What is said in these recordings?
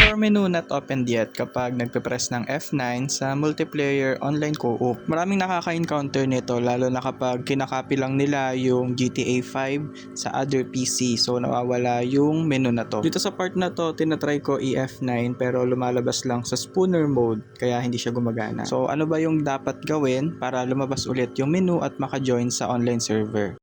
Your menu not opened yet kapag nagpe-press ng F9 sa multiplayer online co-op. Maraming nakaka-encounter nito lalo na kapag kinakopy lang nila yung GTA 5 sa other PC, so nawawala yung menu na to. Dito sa part na to, tinatry ko i-F9 pero lumalabas lang sa spooner mode kaya hindi siya gumagana. So ano ba yung dapat gawin para lumabas ulit yung menu at maka-join sa online server?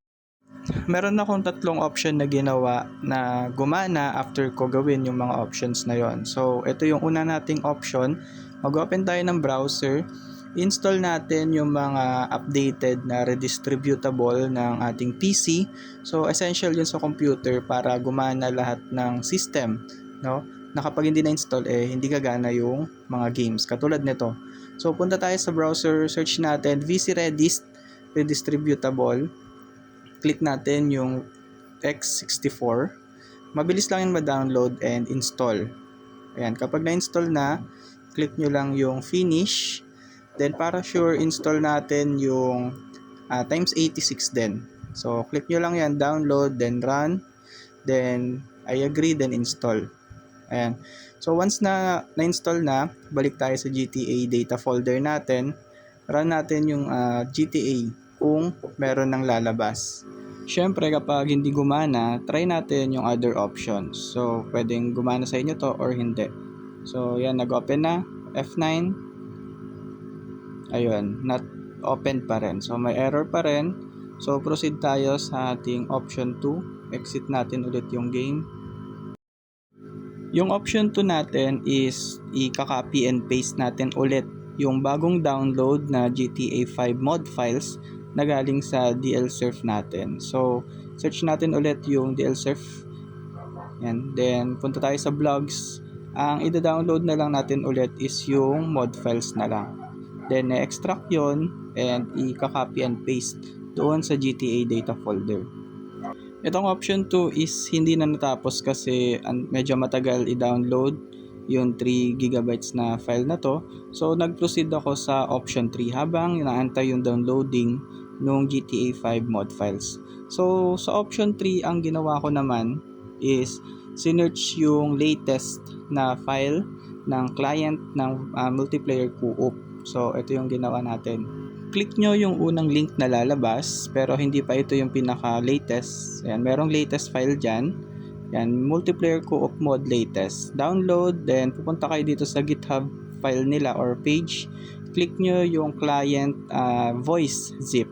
Meron akong tatlong option na ginawa na gumana after ko gawin yung mga options na yon. So, ito yung una nating option. Mag-open tayo ng browser. Install natin yung mga updated na redistributable ng ating PC. So, essential yun sa computer para gumana lahat ng system, no? Na kapag hindi na-install, hindi gagana yung mga games. Katulad nito. So, punta tayo sa browser, search natin VC Redist Redistributable. Click natin yung X64. Mabilis lang yan ma-download and install. Ayan, kapag na-install na, click nyo lang yung finish. Then para sure, install natin yung times 86 din. So, click nyo lang yan, download, then run, then I agree, then install. Ayan. So, once na na-install na, balik tayo sa GTA data folder natin. Run natin yung GTA kung meron ng lalabas. Syempre kapag hindi gumana, try natin yung other options. So, pwedeng gumana sa inyo to or hindi. So, yan, nag-open na. F9. Ayun, not open pa rin. So, may error pa rin. So, proceed tayo sa ating option 2. Exit natin ulit yung game. Yung option 2 natin is i-copy and paste natin ulit yung bagong download na GTA 5 mod files na galing sa DLSurf natin. So, search natin ulit yung DLSurf. Yan. Then, punta tayo sa blogs. Ang ida-download na lang natin ulit is yung mod files na lang. Then, na-extract yon and i-copy and paste doon sa GTA data folder. Itong option 2 is hindi na natapos kasi medyo matagal i-download yung 3 GB na file na to. So, nag-proceed ako sa option 3 habang inaantay yung downloading nung GTA 5 mod files. So, sa option 3, ang ginawa ko naman is sinearch yung latest na file ng client ng multiplayer co-op. So, ito yung ginawa natin. Click nyo yung unang link na lalabas, pero hindi pa ito yung pinaka-latest. Ayan, merong latest file dyan. Yan, multiplayer co-op mod latest. Download, then pupunta kayo dito sa GitHub file nila or page. Click nyo yung client voice zip.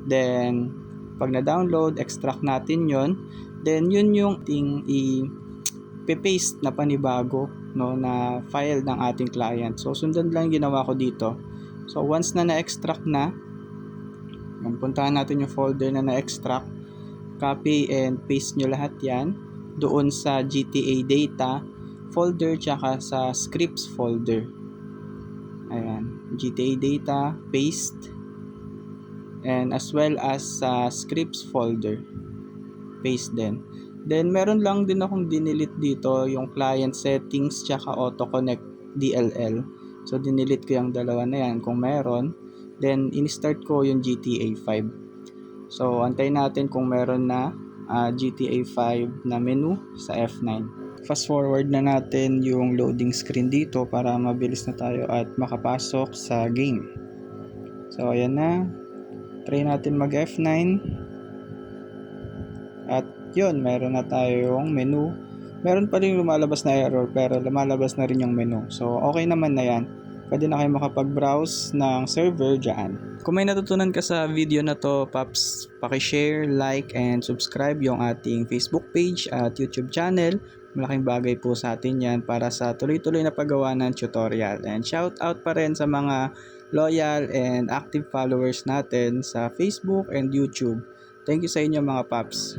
Then, pag na-download, extract natin yon. Then, yun yung i-paste na panibago, no, na file ng ating client. So, sundan lang yung ginawa ko dito. So, once na na-extract na, puntahan natin yung folder na na-extract. Copy and paste nyo lahat yan doon sa GTA data folder tsaka sa scripts folder. Ayan, GTA data, paste, and as well as sa scripts folder, paste din. Then meron lang din akong dinelete dito yung client settings tsaka auto connect DLL. So dinelete ko yung dalawa na yan kung meron. Then in-start ko yung GTA 5. So antayin natin kung meron na GTA 5 na menu sa F9. Fast forward na natin yung loading screen dito para mabilis na tayo at makapasok sa game. So ayan na. Try natin mag F9. At yun, meron na tayong menu. Meron pa rin lumalabas na error pero lumalabas na rin yung menu. So okay naman na yan. Pwede na kayo makapag-browse ng server dyan. Kung may natutunan ka sa video na to, Paps, pakishare, like, and subscribe yung ating Facebook page at YouTube channel. Malaking bagay po sa atin yan para sa tuloy-tuloy na paggawa ng tutorial. And shout out pa rin sa mga loyal and active followers natin sa Facebook and YouTube. Thank you sa inyo mga Paps.